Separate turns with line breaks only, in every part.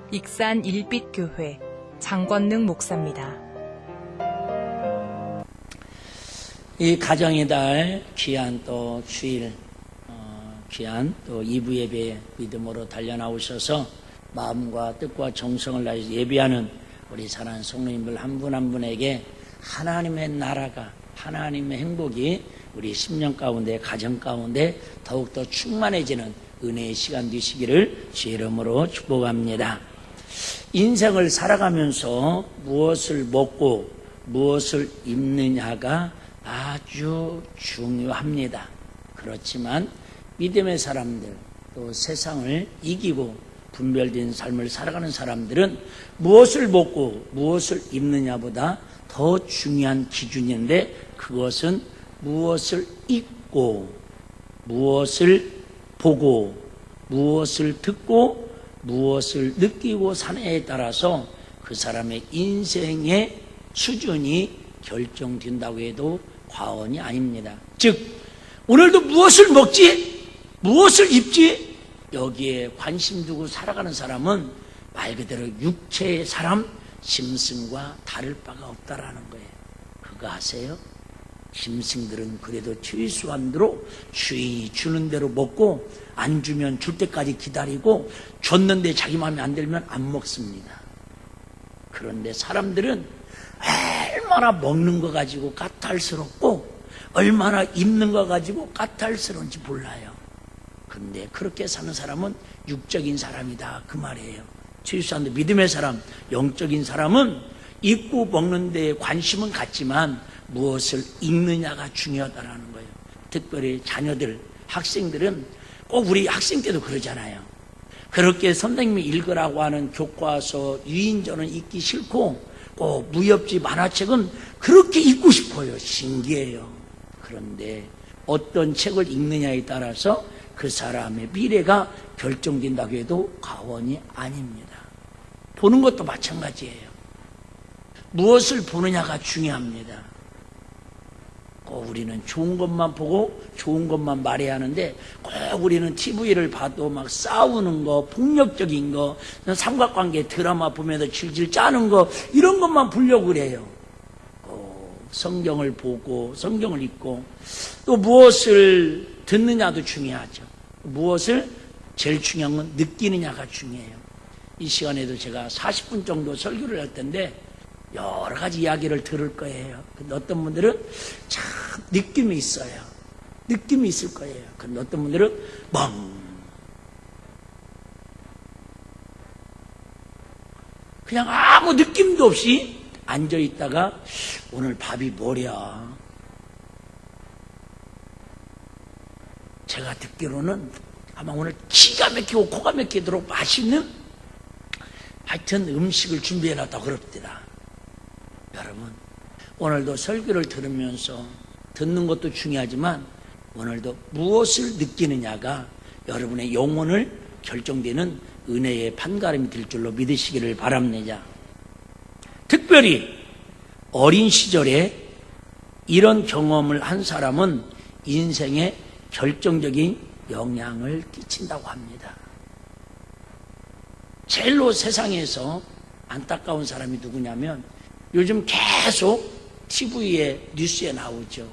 익산 일빛교회 장권능 목사입니다.
이 가정의 달 귀한 또 주일, 귀한 또 2부 예배에 믿음으로 달려나오셔서 마음과 뜻과 정성을 다해서 예배하는 우리 사랑하는 성도님들 한 분 한 분에게 하나님의 나라가, 하나님의 행복이 우리 심령 가운데, 가정 가운데 더욱더 충만해지는 은혜의 시간 되시기를 주의 이름으로 축복합니다. 인생을 살아가면서 무엇을 먹고 무엇을 입느냐가 아주 중요합니다. 그렇지만 믿음의 사람들, 또 세상을 이기고 분별된 삶을 살아가는 사람들은 무엇을 먹고 무엇을 입느냐보다 더 중요한 기준인데, 그것은 무엇을 입고 무엇을 보고 무엇을 듣고 무엇을 느끼고 사느냐에 따라서 그 사람의 인생의 수준이 결정된다고 해도 과언이 아닙니다. 즉, 오늘도 무엇을 먹지? 무엇을 입지? 여기에 관심 두고 살아가는 사람은 말 그대로 육체의 사람, 짐승과 다를 바가 없다라는 거예요. 그거 아세요? 짐승들은 그래도 최소한대로 주인이 주는 대로 먹고, 안 주면 줄 때까지 기다리고, 줬는데 자기 마음에 안 들면 안 먹습니다. 그런데 사람들은 얼마나 먹는 거 가지고 까탈스럽고 얼마나 입는 거 가지고 까탈스러운지 몰라요. 그런데 그렇게 사는 사람은 육적인 사람이다, 그 말이에요. 최소한도 믿음의 사람, 영적인 사람은 입고 먹는 데에 관심은 갖지만 무엇을 읽느냐가 중요하다는 거예요. 특별히 자녀들, 학생들은 꼭 우리 학생 때도 그러잖아요. 그렇게 선생님이 읽으라고 하는 교과서, 유인전은 읽기 싫고 꼭 무협지, 만화책은 그렇게 읽고 싶어요. 신기해요. 그런데 어떤 책을 읽느냐에 따라서 그 사람의 미래가 결정된다고 해도 과언이 아닙니다. 보는 것도 마찬가지예요. 무엇을 보느냐가 중요합니다. 꼭 우리는 좋은 것만 보고 좋은 것만 말해야 하는데, 꼭 우리는 TV를 봐도 막 싸우는 거, 폭력적인 거, 삼각관계 드라마 보면서 질질 짜는 거, 이런 것만 보려고 그래요. 꼭 성경을 보고 성경을 읽고, 또 무엇을 듣느냐도 중요하죠. 무엇을 제일 중요한 건 느끼느냐가 중요해요. 이 시간에도 제가 40분 정도 설교를 할 텐데 여러 가지 이야기를 들을 거예요. 근데 어떤 분들은 참 느낌이 있어요. 느낌이 있을 거예요. 근데 어떤 분들은 그냥 아무 느낌도 없이 앉아있다가 오늘 밥이 뭐랴? 제가 듣기로는 아마 오늘 기가 막히고 코가 막히도록 맛있는 하여튼 음식을 준비해놨다고 그럽니다. 여러분, 오늘도 설교를 들으면서 듣는 것도 중요하지만 오늘도 무엇을 느끼느냐가 여러분의 영혼을 결정되는 은혜의 판가름이 될 줄로 믿으시기를 바랍니다. 특별히 어린 시절에 이런 경험을 한 사람은 인생에 결정적인 영향을 끼친다고 합니다. 제일로 세상에서 안타까운 사람이 누구냐면, 요즘 계속 TV에 뉴스에 나오죠.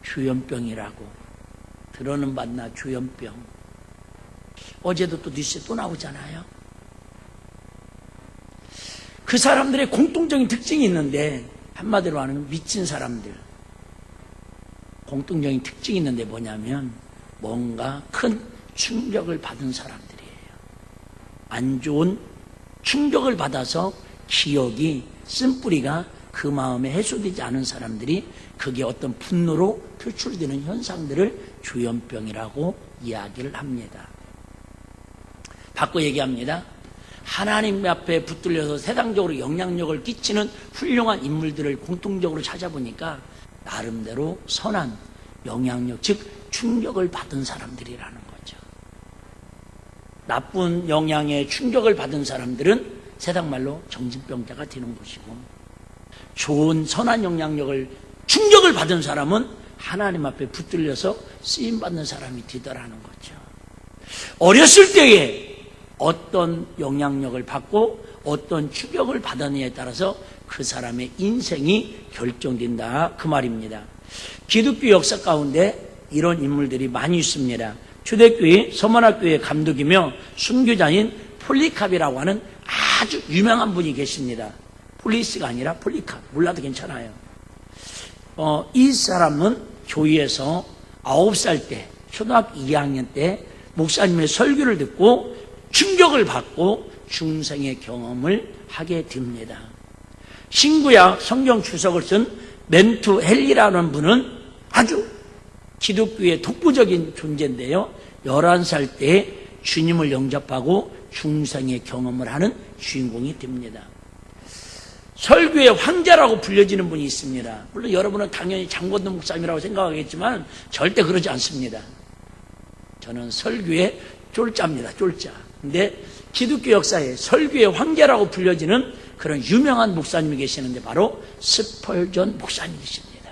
조현병이라고. 들어는 봤나, 조현병. 어제도 또 뉴스에 또 나오잖아요. 그 사람들의 공통적인 특징이 있는데, 한마디로 하는 미친 사람들. 공통적인 특징이 있는데 뭐냐면, 뭔가 큰 충격을 받은 사람들이에요. 안 좋은 충격을 받아서 기억이, 쓴뿌리가 그 마음에 해소되지 않은 사람들이, 그게 어떤 분노로 표출되는 현상들을 조현병이라고 이야기를 합니다. 바꿔 얘기합니다. 하나님 앞에 붙들려서 세상적으로 영향력을 끼치는 훌륭한 인물들을 공통적으로 찾아보니까 나름대로 선한 영향력, 즉 충격을 받은 사람들이라는 거죠. 나쁜 영향에 충격을 받은 사람들은 세상 말로 정신병자가 되는 것이고, 좋은 선한 영향력을, 충격을 받은 사람은 하나님 앞에 붙들려서 쓰임받는 사람이 되더라는 거죠. 어렸을 때에 어떤 영향력을 받고 어떤 추격을 받았느냐에 따라서 그 사람의 인생이 결정된다 그 말입니다. 기독교 역사 가운데 이런 인물들이 많이 있습니다. 초대교회 서문학교의 감독이며 순교자인 폴리캅이라고 하는 아주 유명한 분이 계십니다. 폴리스가 아니라 폴리캅, 몰라도 괜찮아요. 이 사람은 교회에서 9살 때, 초등학교 2학년 때 목사님의 설교를 듣고 충격을 받고 중생의 경험을 하게 됩니다. 신구약 성경 주석을 쓴 멘투 헬리라는 분은 아주 기독교의 독보적인 존재인데요. 11살 때 주님을 영접하고 중생의 경험을 하는 주인공이 됩니다. 설교의 황제라고 불려지는 분이 있습니다. 물론 여러분은 당연히 장건동 목사님이라고 생각하겠지만 절대 그러지 않습니다. 저는 설교의 쫄자입니다. 쫄자. 근데 기독교 역사에 설교의 황제라고 불려지는 그런 유명한 목사님이 계시는데 바로 스펄전 목사님이십니다.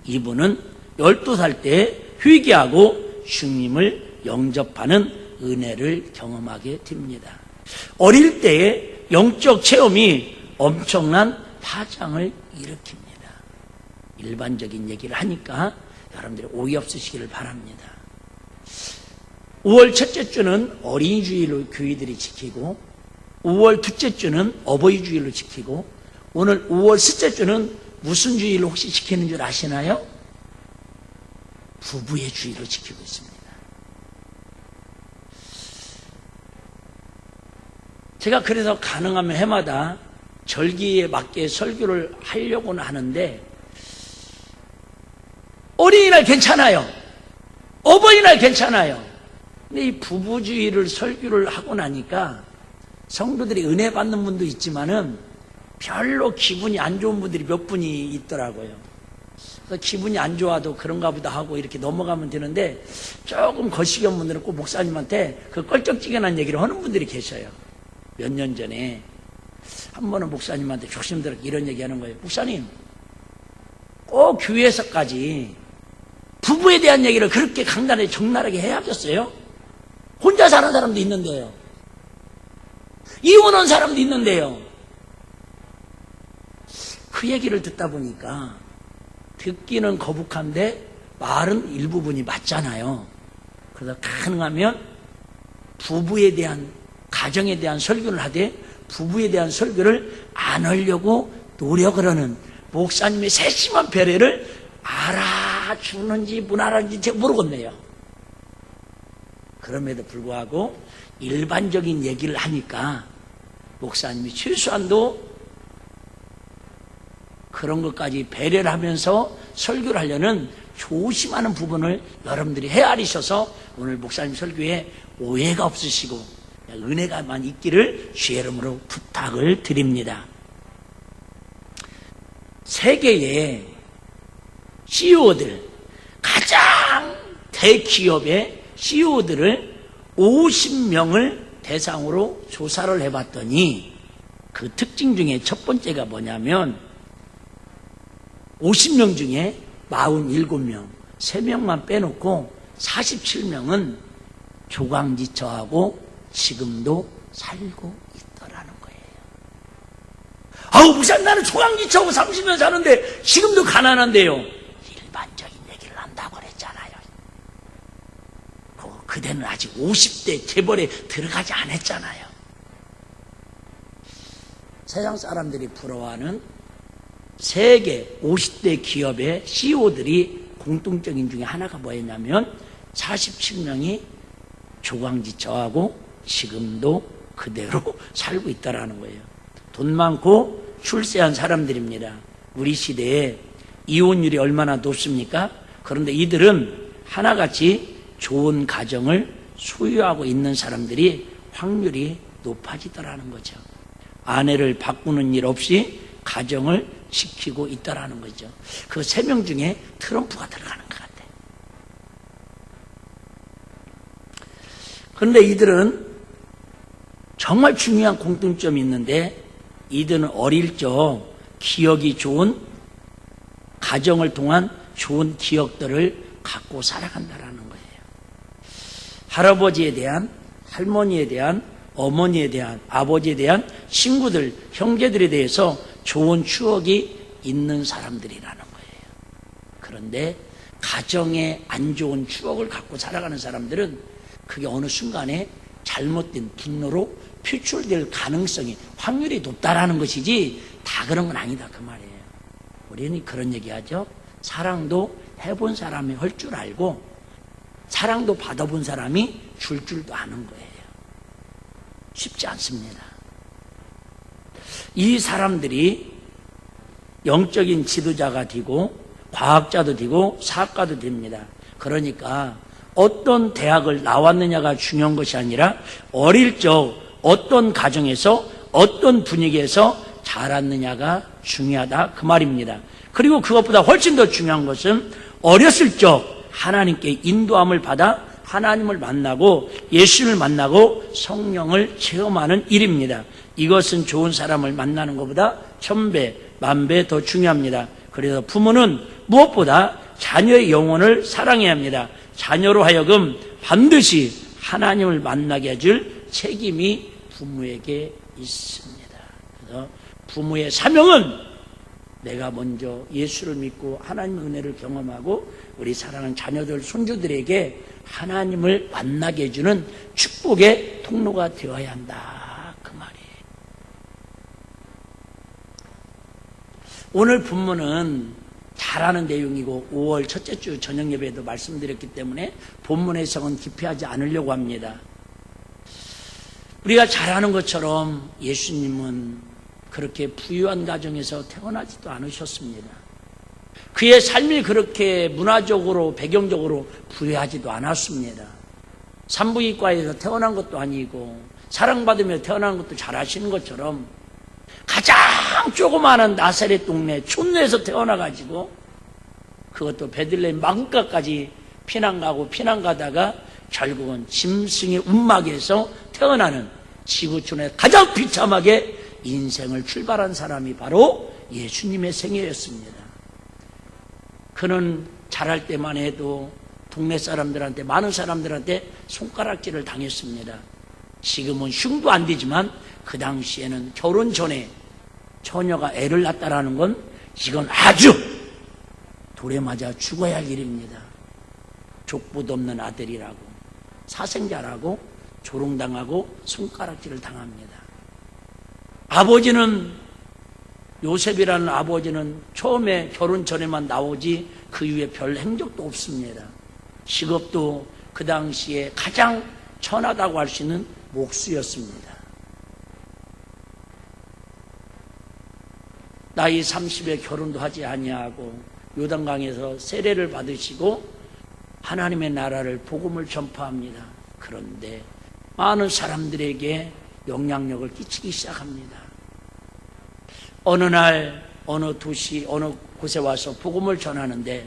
이분은 12살 때 회개하고 주님을 영접하는 은혜를 경험하게 됩니다. 어릴 때에 영적 체험이 엄청난 파장을 일으킵니다. 일반적인 얘기를 하니까 여러분들이 오해 없으시기를 바랍니다. 5월 첫째 주는 어린이 주일로 교회들이 지키고 5월 둘째 주는 어버이 주일로 지키고 오늘 5월 셋째 주는 무슨 주일로 혹시 지키는 줄 아시나요? 부부의 주일로 지키고 있습니다. 제가 그래서 가능하면 해마다 절기에 맞게 설교를 하려고는 하는데 어린이날 괜찮아요. 어버이날 괜찮아요. 근데 이 부부주의를 설교를 하고 나니까 성도들이 은혜 받는 분도 있지만은 별로 기분이 안 좋은 분들이 몇 분이 있더라고요. 그래서 기분이 안 좋아도 그런가 보다 하고 이렇게 넘어가면 되는데 조금 거시기한 분들은 꼭 목사님한테 그 껄쩍지근한 얘기를 하는 분들이 계셔요. 몇 년 전에 한 번은 목사님한테 조심스럽게 이런 얘기하는 거예요. 목사님, 꼭 교회에서까지 부부에 대한 얘기를 그렇게 강단에 적나라하게 해야겠어요? 혼자 사는 사람도 있는데요. 이혼한 사람도 있는데요. 그 얘기를 듣다 보니까 듣기는 거북한데 말은 일부분이 맞잖아요. 그래서 가능하면 부부에 대한 가정에 대한 설교를 하되 부부에 대한 설교를 안 하려고 노력을 하는 목사님의 세심한 배려를 알아주는지 못 알아주는지 제가 모르겠네요. 그럼에도 불구하고 일반적인 얘기를 하니까 목사님이 최소한도 그런 것까지 배려를 하면서 설교를 하려는 조심하는 부분을 여러분들이 헤아리셔서 오늘 목사님 설교에 오해가 없으시고 은혜가만 있기를 주의 이름으로 부탁을 드립니다. 세계의 CEO들, 가장 대기업의 CEO들을 50명을 대상으로 조사를 해봤더니 그 특징 중에 첫 번째가 뭐냐면 50명 중에 47명, 3명만 빼놓고 47명은 조강지처하고 지금도 살고 있더라는 거예요. 아우, 목사님, 나는 조강지처하고 30년 사는데 지금도 가난한데요. 일반적인 얘기를 한다고 그랬잖아요. 그대는 아직 50대 재벌에 들어가지 않았잖아요. 세상 사람들이 부러워하는 세계 50대 기업의 CEO들이 공통적인 중에 하나가 뭐였냐면 47명이 조강지처하고 지금도 그대로 살고 있다라는 거예요. 돈 많고 출세한 사람들입니다. 우리 시대에 이혼율이 얼마나 높습니까? 그런데 이들은 하나같이 좋은 가정을 소유하고 있는 사람들이 확률이 높아지더라는 거죠. 아내를 바꾸는 일 없이 가정을 지키고 있다라는 거죠. 그 3명 중에 트럼프가 들어가는 것 같아요. 그런데 이들은 정말 중요한 공통점이 있는데 이들은 어릴 적 기억이 좋은 가정을 통한 좋은 기억들을 갖고 살아간다라는 거예요. 할아버지에 대한 할머니에 대한, 어머니에 대한, 아버지에 대한 친구들, 형제들에 대해서 좋은 추억이 있는 사람들이라는 거예요. 그런데 가정에 안 좋은 추억을 갖고 살아가는 사람들은 그게 어느 순간에 잘못된 분노로 표출될 가능성이, 확률이 높다라는 것이지 다 그런 건 아니다 그 말이에요. 우리는 그런 얘기하죠. 사랑도 해본 사람이 할 줄 알고 사랑도 받아본 사람이 줄 줄도 아는 거예요. 쉽지 않습니다. 이 사람들이 영적인 지도자가 되고 과학자도 되고 사학가도 됩니다. 그러니까 어떤 대학을 나왔느냐가 중요한 것이 아니라 어릴 적 어떤 가정에서 어떤 분위기에서 자랐느냐가 중요하다 그 말입니다. 그리고 그것보다 훨씬 더 중요한 것은 어렸을 적 하나님께 인도함을 받아 하나님을 만나고 예수님을 만나고 성령을 체험하는 일입니다. 이것은 좋은 사람을 만나는 것보다 1000배, 10,000배 더 중요합니다. 그래서 부모는 무엇보다 자녀의 영혼을 사랑해야 합니다. 자녀로 하여금 반드시 하나님을 만나게 해줄 책임이 부모에게 있습니다. 그래서 부모의 사명은 내가 먼저 예수를 믿고 하나님의 은혜를 경험하고 우리 사랑하는 자녀들, 손주들에게 하나님을 만나게 해주는 축복의 통로가 되어야 한다 그 말이에요. 오늘 본문은 잘하는 내용이고 5월 첫째 주 저녁 예배에도 말씀드렸기 때문에 본문 해석은 깊이 하지 않으려고 합니다. 우리가 잘 아는 것처럼 예수님은 그렇게 부유한 가정에서 태어나지도 않으셨습니다. 그의 삶이 그렇게 문화적으로 배경적으로 부유하지도 않았습니다. 산부인과에서 태어난 것도 아니고 사랑받으며 태어난 것도 잘 아시는 것처럼 가장 조그마한 나사렛 동네 촌내에서 태어나가지고 그것도 베들레헴 마구가까지 피난 가다가 결국은 짐승의 움막에서 태어나는 지구촌에 가장 비참하게 인생을 출발한 사람이 바로 예수님의 생애였습니다. 그는 자랄 때만 해도 동네 사람들한테, 많은 사람들한테 손가락질을 당했습니다. 지금은 흉도 안 되지만 그 당시에는 결혼 전에 처녀가 애를 낳았다라는 건 이건 아주 돌에 맞아 죽어야 할 일입니다. 족보도 없는 아들이라고, 사생자라고 조롱당하고 손가락질을 당합니다. 아버지는, 요셉이라는 아버지는 처음에 결혼 전에만 나오지 그 이후에 별 행적도 없습니다. 직업도 그 당시에 가장 천하다고 할 수 있는 목수였습니다. 나이 30에 결혼도 하지 아니하고 요단강에서 세례를 받으시고 하나님의 나라를 복음을 전파합니다. 그런데 많은 사람들에게 영향력을 끼치기 시작합니다. 어느 날 어느 도시 어느 곳에 와서 복음을 전하는데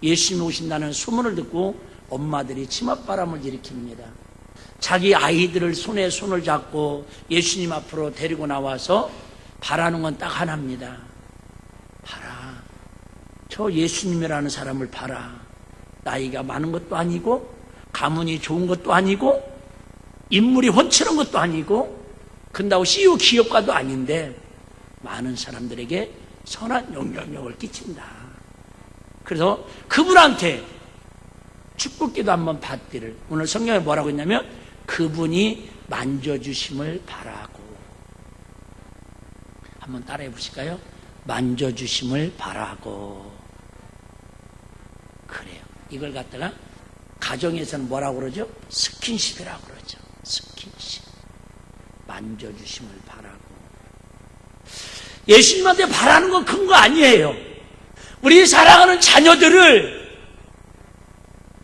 예수님이 오신다는 소문을 듣고 엄마들이 치맛바람을 일으킵니다. 자기 아이들을 손에 손을 잡고 예수님 앞으로 데리고 나와서 바라는 건 딱 하나입니다. 봐라, 저 예수님이라는 사람을 봐라. 나이가 많은 것도 아니고 가문이 좋은 것도 아니고 인물이 훤칠한 것도 아니고 근다고 CEO 기업가도 아닌데 많은 사람들에게 선한 영향력을 끼친다. 그래서 그분한테 축복기도 한번 받기를, 오늘 성경에 뭐라고 했냐면 그분이 만져주심을 바라고. 한번 따라해 보실까요? 만져주심을 바라고. 그래요. 이걸 갖다가 가정에서는 뭐라고 그러죠? 스킨십이라고 그러죠. 스킨십. 만져주심을 바라고. 예수님한테 바라는 건 큰 거 아니에요. 우리 사랑하는 자녀들을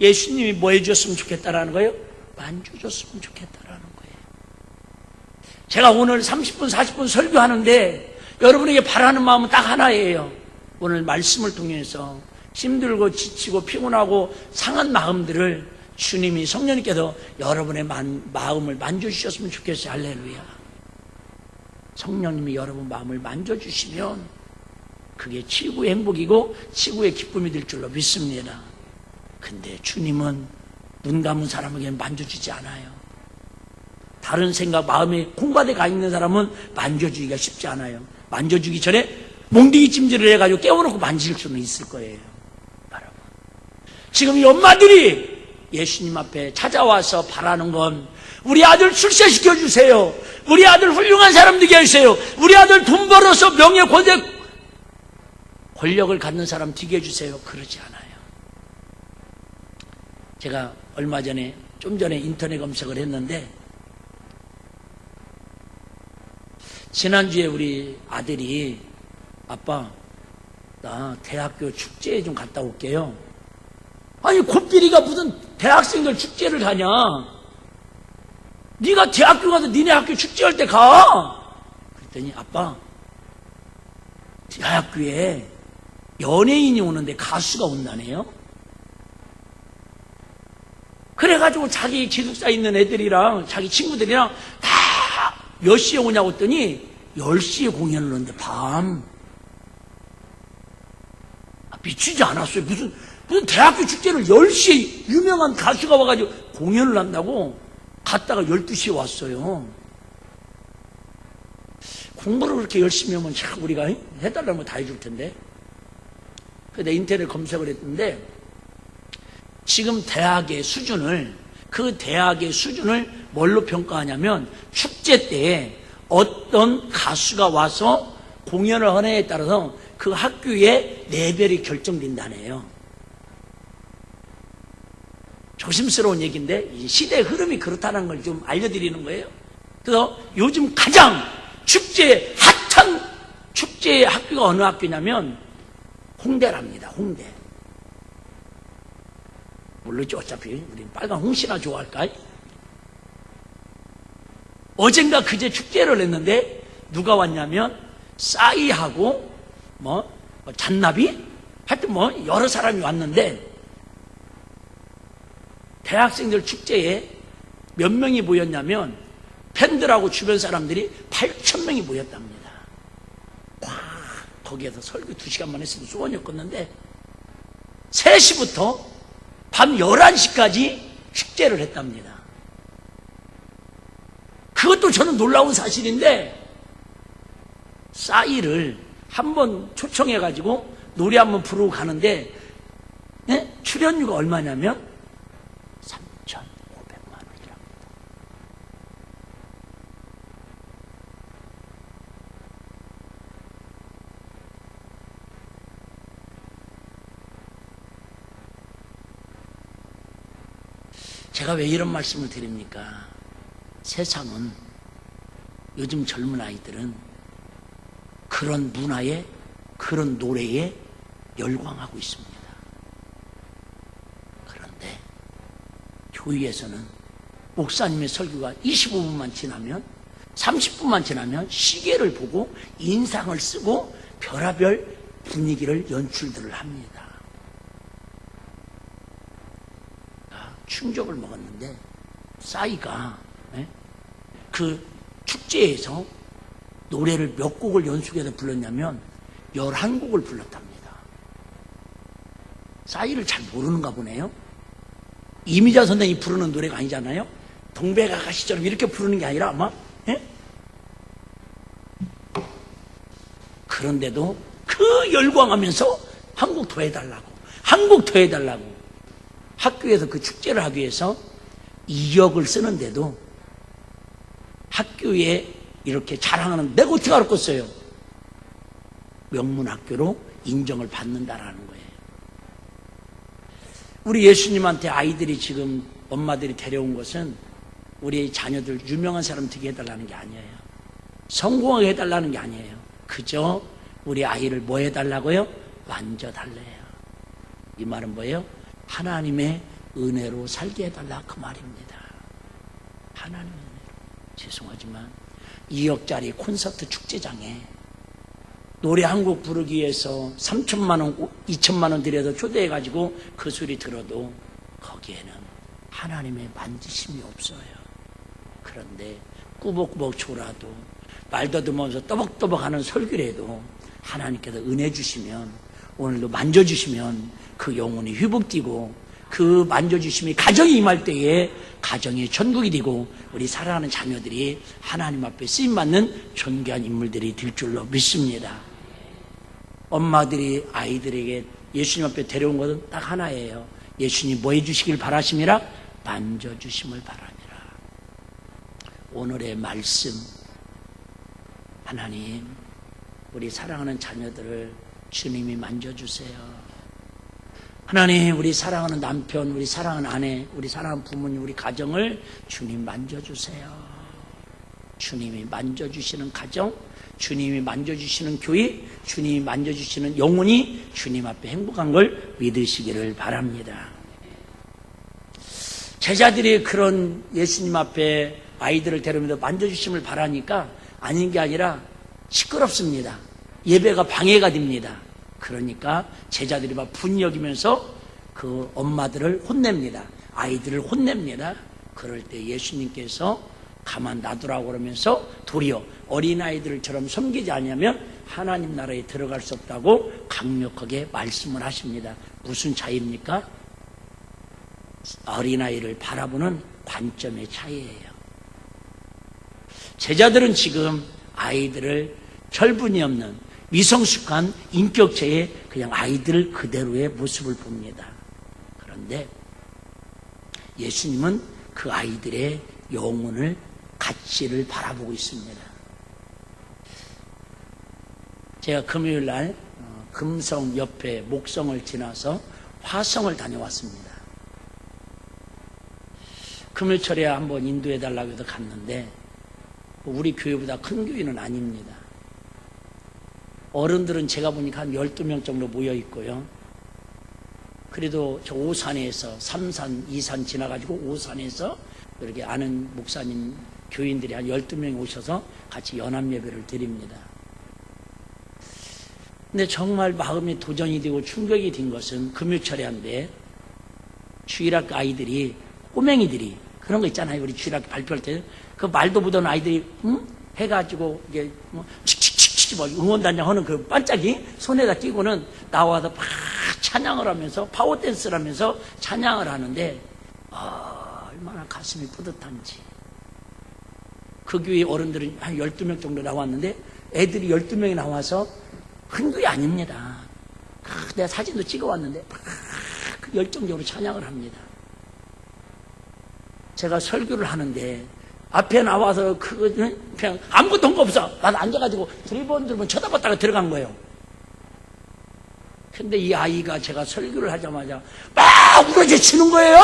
예수님이 뭐 해줬으면 좋겠다라는 거예요? 만져줬으면 좋겠다라는 거예요. 제가 오늘 30분, 40분 설교하는데 여러분에게 바라는 마음은 딱 하나예요. 오늘 말씀을 통해서 힘들고 지치고 피곤하고 상한 마음들을 주님이, 성령님께서 여러분의 마음을 만져주셨으면 좋겠어요. 할렐루야. 성령님이 여러분 마음을 만져주시면 그게 치유의 행복이고 치유의 기쁨이 될 줄로 믿습니다. 근데 주님은 눈 감은 사람에게 만져주지 않아요. 바른 생각, 마음에 공부하게 가 있는 사람은 만져주기가 쉽지 않아요. 만져주기 전에 몽둥이 찜질을 해가지고 깨워놓고 만질 수는 있을 거예요. 여러분. 지금 이 엄마들이 예수님 앞에 찾아와서 바라는 건 우리 아들 출세시켜 주세요. 우리 아들 훌륭한 사람 되게 해주세요. 우리 아들 돈 벌어서 명예 권력을 갖는 사람 되게 해주세요. 그러지 않아요. 제가 얼마 전에 좀 전에 인터넷 검색을 했는데 지난주에 우리 아들이 아빠 나 대학교 축제에 좀 갔다 올게요. 아니 곱비리가 무슨 대학생들 축제를 가냐. 네가 대학교 가서 니네 학교 축제할 때 가. 그랬더니 아빠 대학교에 연예인이 오는데 가수가 온다네요. 그래가지고 자기 기숙사 있는 애들이랑 자기 친구들이랑 다 몇 시에 오냐고 했더니 10시에 공연을 하는데 밤. 미치지 않았어요. 무슨 대학교 축제를 10시에 유명한 가수가 와가지고 공연을 한다고 갔다가 12시에 왔어요. 공부를 그렇게 열심히 하면 참 우리가 해달라는 거 다 해줄 텐데. 근데 인터넷 검색을 했는데 지금 그 대학의 수준을 뭘로 평가하냐면 축제 때 어떤 가수가 와서 공연을 하느냐에 따라서 그 학교의 레벨이 결정된다네요. 조심스러운 얘기인데 시대의 흐름이 그렇다는 걸 좀 알려드리는 거예요. 그래서 요즘 가장 핫한 축제의 학교가 어느 학교냐면 홍대랍니다. 홍대. 모르죠. 어차피 우리는 빨간 홍시나 좋아할까? 어젠가 그제 축제를 했는데 누가 왔냐면 싸이하고 잔나비 하여튼 여러 사람이 왔는데 대학생들 축제에 몇 명이 모였냐면 팬들하고 주변 사람들이 8,000명이 모였답니다. 와, 거기에서 설교 2시간만 했으면 소원이 었는데 3시부터 밤 11시까지 축제를 했답니다. 그것도 저는 놀라운 사실인데 싸이를 한번 초청해가지고 노래 한번 부르고 가는데 출연료가 얼마냐면 3,500만 원이랍니다. 제가 왜 이런 말씀을 드립니까? 세상은 요즘 젊은 아이들은 그런 문화에 그런 노래에 열광하고 있습니다. 그런데 교회에서는 목사님의 설교가 25분만 지나면 30분만 지나면 시계를 보고 인상을 쓰고 별하별 분위기를 연출들을 합니다. 충격을 먹었는데 싸이가 그 축제에서 노래를 몇 곡을 연속해서 불렀냐면 11곡을 불렀답니다. 싸이를 잘 모르는가 보네요. 이미자 선생님이 부르는 노래가 아니잖아요. 동백아가씨처럼 이렇게 부르는 게 아니라 아마 그런데도 그 열광하면서 한 곡 더 해달라고 학교에서 그 축제를 하기 위해서 2억을 쓰는데도 학교에 이렇게 자랑하는 내가 어떻게 알았겠어요? 명문학교로 인정을 받는다라는 거예요. 우리 예수님한테 아이들이 지금 엄마들이 데려온 것은 우리 자녀들 유명한 사람 되게 해달라는 게 아니에요. 성공하게 해달라는 게 아니에요. 그저 우리 아이를 뭐 해달라고요? 만져달래요. 이 말은 뭐예요? 하나님의 은혜로 살게 해달라 그 말입니다. 하나님의 은혜로. 죄송하지만 2억짜리 콘서트 축제장에 노래 한 곡 부르기 위해서 3천만 원, 2천만 원 들여서 초대해가지고 그 소리 들어도 거기에는 하나님의 만지심이 없어요. 그런데 꾸벅꾸벅 졸아도 말 더듬으면서 떠벅떠벅하는 설교라도 하나님께서 은혜 주시면 오늘도 만져주시면 그 영혼이 회복되고 그 만져주심이 가정에 임할 때에 가정이 천국이 되고 우리 사랑하는 자녀들이 하나님 앞에 쓰임받는 존귀한 인물들이 될 줄로 믿습니다. 엄마들이 아이들에게 예수님 앞에 데려온 것은 딱 하나예요. 예수님 뭐 해주시길 바라심이라? 만져주심을 바라니라. 오늘의 말씀, 하나님 우리 사랑하는 자녀들을 주님이 만져주세요. 하나님 우리 사랑하는 남편, 우리 사랑하는 아내, 우리 사랑하는 부모님, 우리 가정을 주님 만져주세요. 주님이 만져주시는 가정, 주님이 만져주시는 교회, 주님이 만져주시는 영혼이 주님 앞에 행복한 걸 믿으시기를 바랍니다. 제자들이 그런 예수님 앞에 아이들을 데려오면서 만져주심을 바라니까 아닌 게 아니라 시끄럽습니다. 예배가 방해가 됩니다. 그러니까 제자들이 막 분여기면서 그 엄마들을 혼냅니다. 아이들을 혼냅니다. 그럴 때 예수님께서 가만 놔두라고 그러면서 도리어 어린아이들처럼 섬기지 않으면 하나님 나라에 들어갈 수 없다고 강력하게 말씀을 하십니다. 무슨 차이입니까? 어린아이를 바라보는 관점의 차이예요. 제자들은 지금 아이들을 철분이 없는 미성숙한 인격체의 그냥 아이들 그대로의 모습을 봅니다. 그런데 예수님은 그 아이들의 영혼을, 가치를 바라보고 있습니다. 제가 금요일 날 금성 옆에 목성을 지나서 화성을 다녀왔습니다. 금요철에 한번 인도해달라고 해서 갔는데 우리 교회보다 큰 교회는 아닙니다. 어른들은 제가 보니까 한 12명 정도 모여 있고요. 그래도 저 오산에서 3산, 2산 지나가지고 오산에서 이렇게 아는 목사님, 교인들이 한 12명이 오셔서 같이 연합예배를 드립니다. 근데 정말 마음이 도전이 되고 충격이 된 것은 금요철에한데 주일학교 아이들이, 꼬맹이들이 그런 거 있잖아요. 우리 주일학교 발표할 때 그 말도 못하는 아이들이 해가지고 이게 뭐 칙칙칙칙 뭐 응원단장 하는 그 반짝이 손에다 끼고는 나와서 막 찬양을 하면서 파워댄스를 하면서 찬양을 하는데 얼마나 가슴이 뿌듯한지. 그 교회 어른들은 한 12명 정도 나왔는데 애들이 12명이 나와서 큰 교회 아닙니다. 내가 사진도 찍어왔는데 막 열정적으로 찬양을 합니다. 제가 설교를 하는데 앞에 나와서 그냥 아무것도 한 거 없어. 나도 앉아가지고 드리번 쳐다봤다가 들어간 거예요. 근데 이 아이가 제가 설교를 하자마자 막 울어제치는 거예요.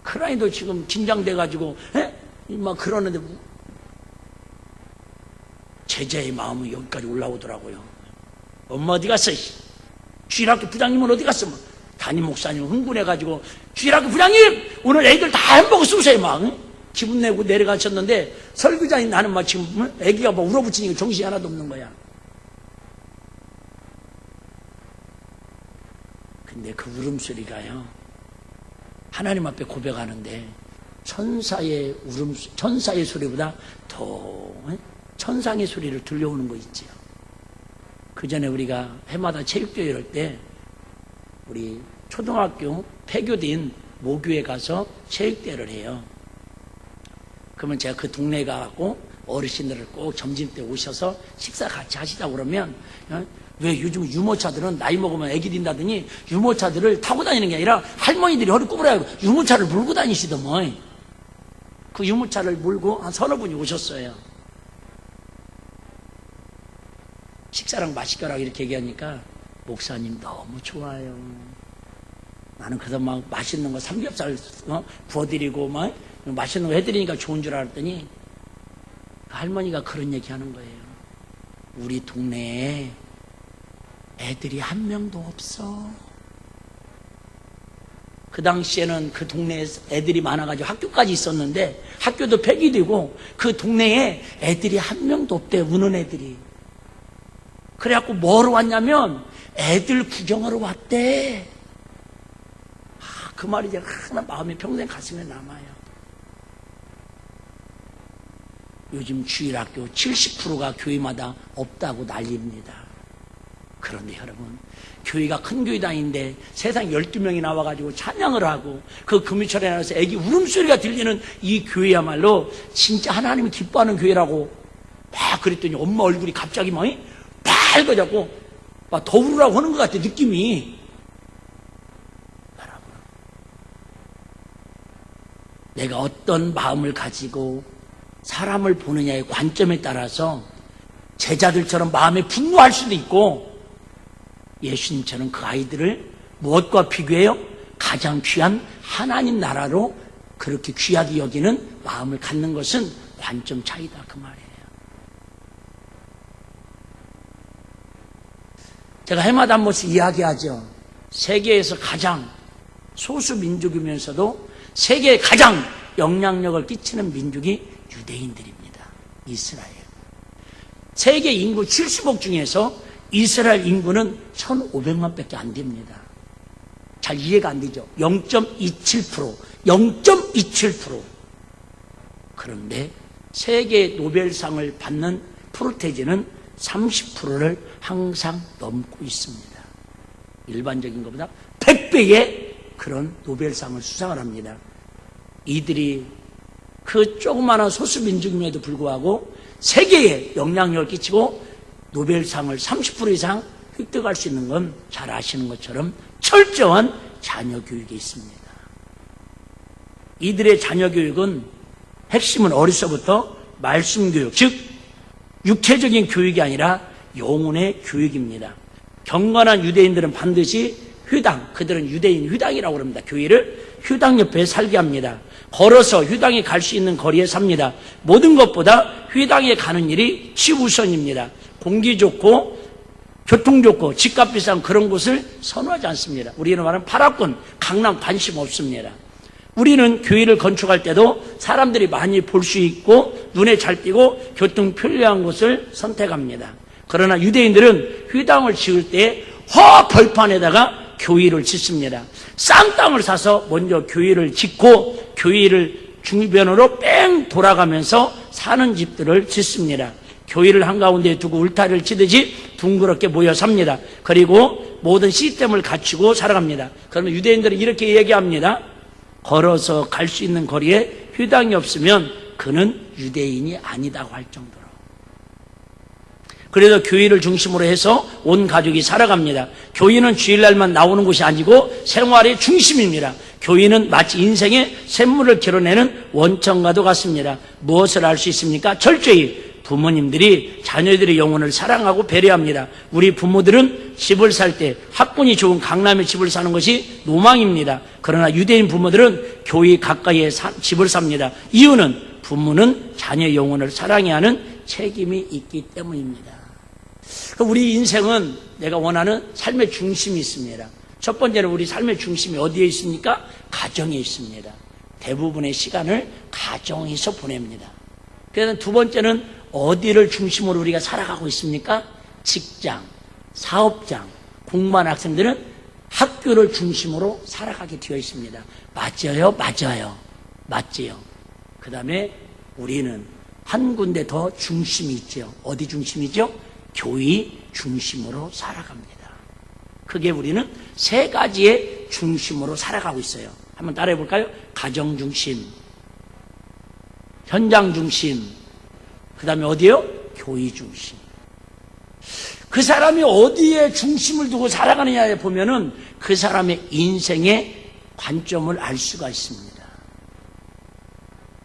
크라이도 지금 긴장돼가지고 막 그러는데 제자의 마음은 여기까지 올라오더라고요. 엄마 어디 갔어? 주일학교 부장님은 어디 갔어? 담임 목사님 흥분해가지고 주일학교 부장님 오늘 애들 다 햄버거 쏘세요 막 기분 내고 내려가셨는데 설교자인 나는 막 지금 애기가 막 울어붙이니까 정신이 하나도 없는 거야. 근데 그 울음소리가요 하나님 앞에 고백하는데 천사의 천사의 소리보다 더 천상의 소리를 들려오는 거 있지요. 그 전에 우리가 해마다 체육대회 할 때 우리 초등학교 폐교된 모교에 가서 체육대회를 해요. 그러면 제가 그 동네에 가고 어르신들을 꼭 점심때 오셔서 식사 같이 하시다 그러면 왜 요즘 유모차들은 나이 먹으면 애기 딘다더니 유모차들을 타고 다니는 게 아니라 할머니들이 허리 구부려고 유모차를 몰고 다니시더만. 그 유모차를 몰고 한 서너 분이 오셨어요. 식사랑 맛있게 하라고 이렇게 얘기하니까 목사님 너무 좋아요. 나는 그래서 막 맛있는 거 삼겹살 구워드리고 막 맛있는 거 해드리니까 좋은 줄 알았더니 할머니가 그런 얘기 하는 거예요. 우리 동네에 애들이 한 명도 없어. 그 당시에는 그 동네에 애들이 많아가지고 학교까지 있었는데 학교도 폐기되고 그 동네에 애들이 한 명도 없대. 우는 애들이. 그래갖고 뭐하러 왔냐면 애들 구경하러 왔대. 그 말이 제가 하나 마음에 평생 가슴에 남아요. 요즘 주일학교 70%가 교회마다 없다고 난립니다. 그런데 여러분, 교회가 큰 교회당인데 세상 12명이 나와가지고 찬양을 하고 그 금요철에 나와서 애기 울음소리가 들리는 이 교회야말로 진짜 하나님이 기뻐하는 교회라고 막 그랬더니 엄마 얼굴이 갑자기 막 빨개졌고 막 더 울으라고 하는 것 같아, 느낌이. 여러분, 내가 어떤 마음을 가지고 사람을 보느냐의 관점에 따라서 제자들처럼 마음에 분노할 수도 있고, 예수님처럼 그 아이들을 무엇과 비교해요? 가장 귀한 하나님 나라로 그렇게 귀하게 여기는 마음을 갖는 것은 관점 차이다, 그 말이에요. 제가 해마다 한 번씩 이야기하죠. 세계에서 가장 소수 민족이면서도 세계에 가장 영향력을 끼치는 민족이 유대인들입니다. 이스라엘. 세계 인구 70억 중에서 이스라엘 인구는 1,500만 밖에 안 됩니다. 잘 이해가 안 되죠? 0.27%. 0.27%. 그런데 세계 노벨상을 받는 프로테지는 30%를 항상 넘고 있습니다. 일반적인 것보다 100배의 그런 노벨상을 수상을 합니다. 이들이 그 조그마한 소수민족임에도 불구하고 세계에 영향력을 끼치고 노벨상을 30% 이상 획득할 수 있는 건 잘 아시는 것처럼 철저한 자녀 교육에 있습니다. 이들의 자녀 교육은 핵심은 어려서부터 말씀 교육, 즉 육체적인 교육이 아니라 영혼의 교육입니다. 경건한 유대인들은 반드시 휴당, 그들은 유대인 휴당이라고 합니다. 교회를 휴당 옆에 살게 합니다. 걸어서 휴당에 갈 수 있는 거리에 삽니다. 모든 것보다 휴당에 가는 일이 최우선입니다. 공기 좋고 교통 좋고 집값 비싼 그런 곳을 선호하지 않습니다. 우리는 말하는 파라군, 강남 관심 없습니다. 우리는 교회를 건축할 때도 사람들이 많이 볼 수 있고 눈에 잘 띄고 교통 편리한 곳을 선택합니다. 그러나 유대인들은 회당을 지을 때 벌판에다가 교회를 짓습니다. 싼 땅을 사서 먼저 교회를 짓고 교회를 중변으로 뺑 돌아가면서 사는 집들을 짓습니다. 교회를 한가운데 두고 울타리를 치듯이 둥그렇게 모여 삽니다. 그리고 모든 시스템을 갖추고 살아갑니다. 그러면 유대인들은 이렇게 얘기합니다. 걸어서 갈 수 있는 거리에 회당이 없으면 그는 유대인이 아니다고 할 정도로. 그래서 교회를 중심으로 해서 온 가족이 살아갑니다. 교회는 주일날만 나오는 곳이 아니고 생활의 중심입니다. 교회는 마치 인생의 샘물을 길어내는 원천과도 같습니다. 무엇을 알 수 있습니까? 철저히 부모님들이 자녀들의 영혼을 사랑하고 배려합니다. 우리 부모들은 집을 살 때 학군이 좋은 강남에 집을 사는 것이 로망입니다. 그러나 유대인 부모들은 교회 가까이에 집을 삽니다. 이유는 부모는 자녀의 영혼을 사랑해야 하는 책임이 있기 때문입니다. 우리 인생은 내가 원하는 삶의 중심이 있습니다. 첫 번째는 우리 삶의 중심이 어디에 있습니까? 가정에 있습니다. 대부분의 시간을 가정에서 보냅니다. 그래서 두 번째는 어디를 중심으로 우리가 살아가고 있습니까? 직장, 사업장, 공부하는 학생들은 학교를 중심으로 살아가게 되어 있습니다. 맞아요? 맞아요. 맞지요. 그 다음에 우리는 한 군데 더 중심이 있죠. 어디 중심이죠? 교회 중심으로 살아갑니다. 그게 우리는 세 가지의 중심으로 살아가고 있어요. 한번 따라해 볼까요? 가정 중심, 현장 중심, 그 다음에 어디요? 교회 중심. 그 사람이 어디에 중심을 두고 살아가느냐에 보면은 그 사람의 인생의 관점을 알 수가 있습니다.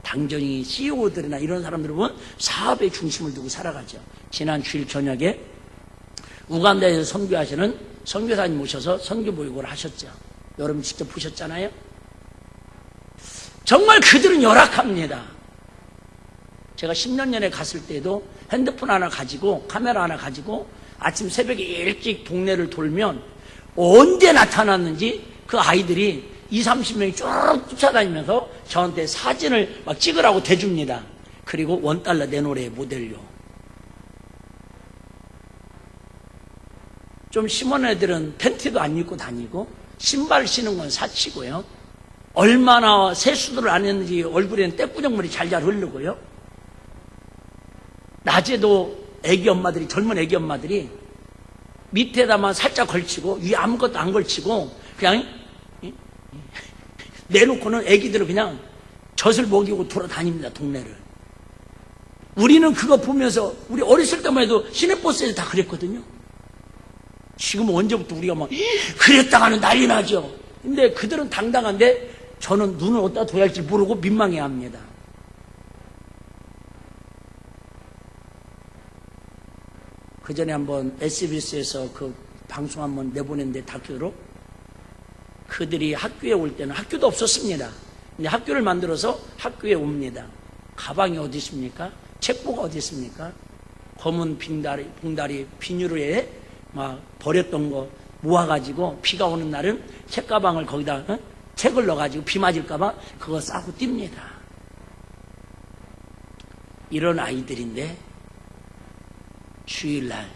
당정이 CEO들이나 이런 사람들은 보면 사업의 중심을 두고 살아가죠. 지난 주일 저녁에 우간다에서 선교하시는 선교사님 모셔서 선교 보육을 하셨죠. 여러분 직접 보셨잖아요. 정말 그들은 열악합니다. 제가 10년 전에 갔을 때도 핸드폰 하나 가지고 카메라 하나 가지고 아침 새벽에 일찍 동네를 돌면 언제 나타났는지 그 아이들이 20-30명이 쭉 쫓아다니면서 저한테 사진을 막 찍으라고 대줍니다. 그리고 $1 내놓으래 모델료. 좀 심한 애들은 팬티도 안 입고 다니고 신발 신는 건 사치고요. 얼마나 세수들을 안 했는지 얼굴에는 떼꾸정물이 잘잘 흐르고요. 낮에도 애기 엄마들이, 젊은 애기 엄마들이 밑에다만 살짝 걸치고 위에 아무것도 안 걸치고 그냥 내놓고는 애기들을 그냥 젖을 먹이고 돌아다닙니다, 동네를. 우리는 그거 보면서 우리 어렸을 때만 해도 시내버스에서 다 그랬거든요. 지금은 언제부터 우리가 막 그랬다가는 난리 나죠. 근데 그들은 당당한데 저는 눈을 어디다 둬야 할지 모르고 민망해합니다. 그 전에 한번 SBS에서 그 방송 한번 내보냈는데 다큐로 그들이 학교에 올 때는 학교도 없었습니다. 근데 학교를 만들어서 학교에 옵니다. 가방이 어디 있습니까? 책보가 어디 있습니까? 검은 봉다리 비닐에 막 버렸던 거 모아가지고 비가 오는 날은 책가방을 거기다 책을 넣어가지고 비 맞을까봐 그거 싸고 띱니다. 이런 아이들인데 주일날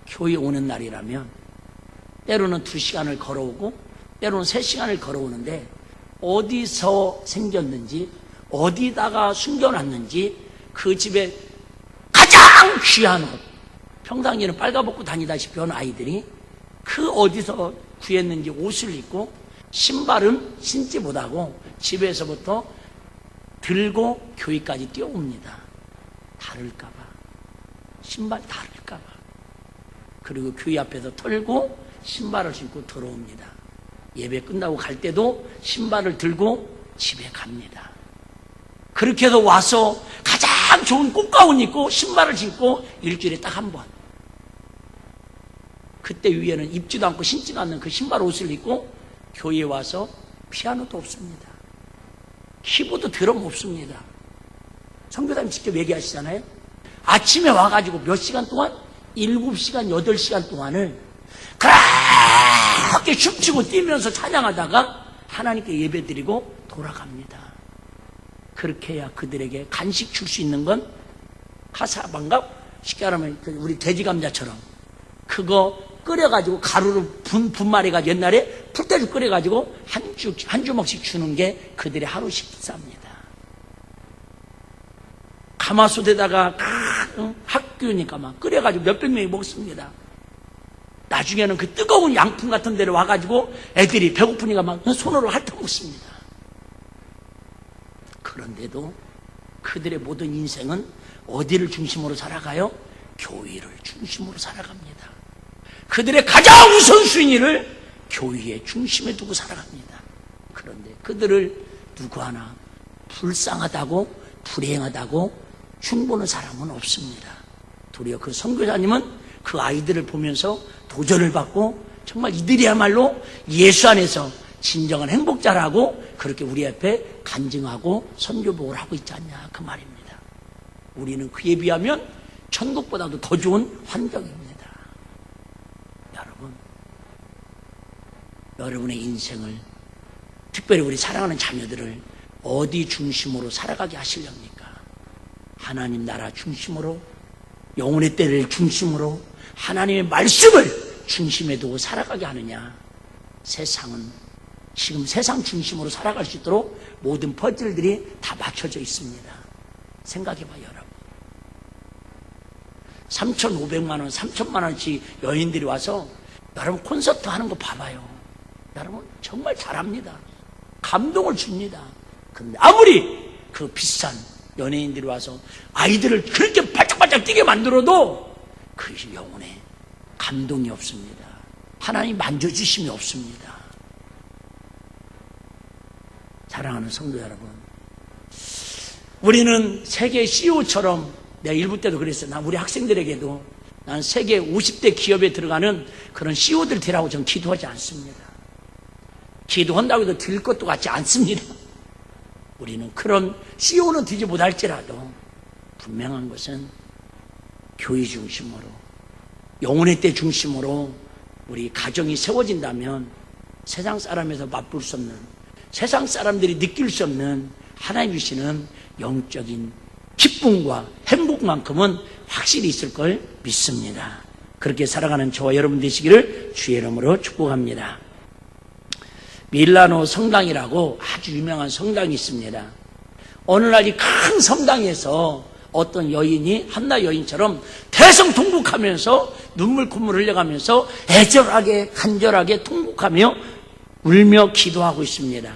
교회 오는 날이라면 때로는 2시간을 걸어오고 때로는 3시간을 걸어오는데 어디서 생겼는지 어디다가 숨겨놨는지 그 집에 가장 귀한 옷, 평상시에는 빨가벗고 다니다시피 하는 아이들이 그 어디서 구했는지 옷을 입고 신발은 신지 못하고 집에서부터 들고 교회까지 뛰어옵니다. 다를까봐, 신발 다를까봐. 그리고 교회 앞에서 털고 신발을 신고 들어옵니다. 예배 끝나고 갈 때도 신발을 들고 집에 갑니다. 그렇게 해서 와서 가장 좋은 꽃가운 입고 신발을 신고 일주일에 딱 한 번. 그때 위에는 입지도 않고 신지도 않는 그 신발 옷을 입고 교회에 와서 피아노도 없습니다. 키보드 드럼 없습니다. 선교사님 직접 얘기하시잖아요. 아침에 와가지고 몇 시간 동안 7시간, 8시간 동안을 그렇게 춤추고 뛰면서 찬양하다가 하나님께 예배드리고 돌아갑니다. 그렇게 해야 그들에게 간식 줄 수 있는 건 카사반갑, 쉽게 말하면 우리 돼지감자처럼 그거 끓여가지고 가루를 분말해가지고 옛날에 풀떼주 끓여가지고 한 주먹씩 주는 게 그들의 하루 식사입니다. 가마솥에다가 학교니까 막 끓여가지고 몇백 명이 먹습니다. 나중에는 그 뜨거운 양품 같은 데를 와가지고 애들이 배고프니까 막 손으로 핥아먹습니다. 그런데도 그들의 모든 인생은 어디를 중심으로 살아가요? 교회를 중심으로 살아갑니다. 그들의 가장 우선순위를 교회의 중심에 두고 살아갑니다. 그런데 그들을 누구 하나 불쌍하다고 불행하다고 흉보는 사람은 없습니다. 도리어 그 선교사님은 그 아이들을 보면서 도전을 받고 정말 이들이야말로 예수 안에서 진정한 행복자라고 그렇게 우리 앞에 간증하고 선교복을 하고 있지 않냐 그 말입니다. 우리는 그에 비하면 천국보다도 더 좋은 환경입니다. 여러분의 인생을 특별히 우리 사랑하는 자녀들을 어디 중심으로 살아가게 하시렵니까? 하나님 나라 중심으로, 영혼의 때를 중심으로, 하나님의 말씀을 중심에 두고 살아가게 하느냐? 세상은 지금 세상 중심으로 살아갈 수 있도록 모든 퍼즐들이 다 맞춰져 있습니다. 생각해봐요, 여러분. 3,500만 원, 3,000만 원씩 여인들이 와서 여러분 콘서트 하는 거 봐봐요. 여러분 정말 잘합니다. 감동을 줍니다. 그런데 아무리 그 비싼 연예인들이 와서 아이들을 그렇게 발짝발짝 뛰게 만들어도 그 영혼에 감동이 없습니다. 하나님 만져주심이 없습니다. 사랑하는 성도 여러분, 우리는 세계 CEO처럼 내가 일부 때도 그랬어요. 난 우리 학생들에게도 난 세계 50대 기업에 들어가는 그런 CEO들 되라고 저는 기도하지 않습니다. 기도한다고 해도 될 것도 같지 않습니다. 우리는 그런 CEO는 되지 못할지라도 분명한 것은 교회 중심으로, 영혼의 때 중심으로 우리 가정이 세워진다면 세상 사람에서 맛볼 수 없는, 세상 사람들이 느낄 수 없는 하나님 주시는 영적인 기쁨과 행복만큼은 확실히 있을 걸 믿습니다. 그렇게 살아가는 저와 여러분 되시기를 주의 이름으로 축복합니다. 밀라노 성당이라고 아주 유명한 성당이 있습니다. 어느 날 이 큰 성당에서 어떤 여인이 한나 여인처럼 대성통곡하면서 눈물 콧물 흘려가면서 애절하게 간절하게 통곡하며 울며 기도하고 있습니다.